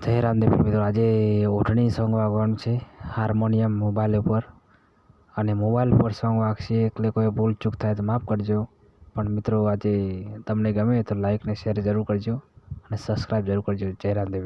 જય રામદેવ મિત્રો, આજે ઓઢણી સોંગ વાગવાનું છે હાર્મોનિયમ મોબાઈલ ઉપર, અને મોબાઈલ પર સોંગ વાગશે એટલે કોઈ ભૂલ ચૂક થાય તો માફ કરજો. પણ મિત્રો, આજે તમને ગમે તો લાઈક ને શેર જરૂર કરજો અને સબસ્ક્રાઈબ જરૂર કરજો. જય રામદેવ.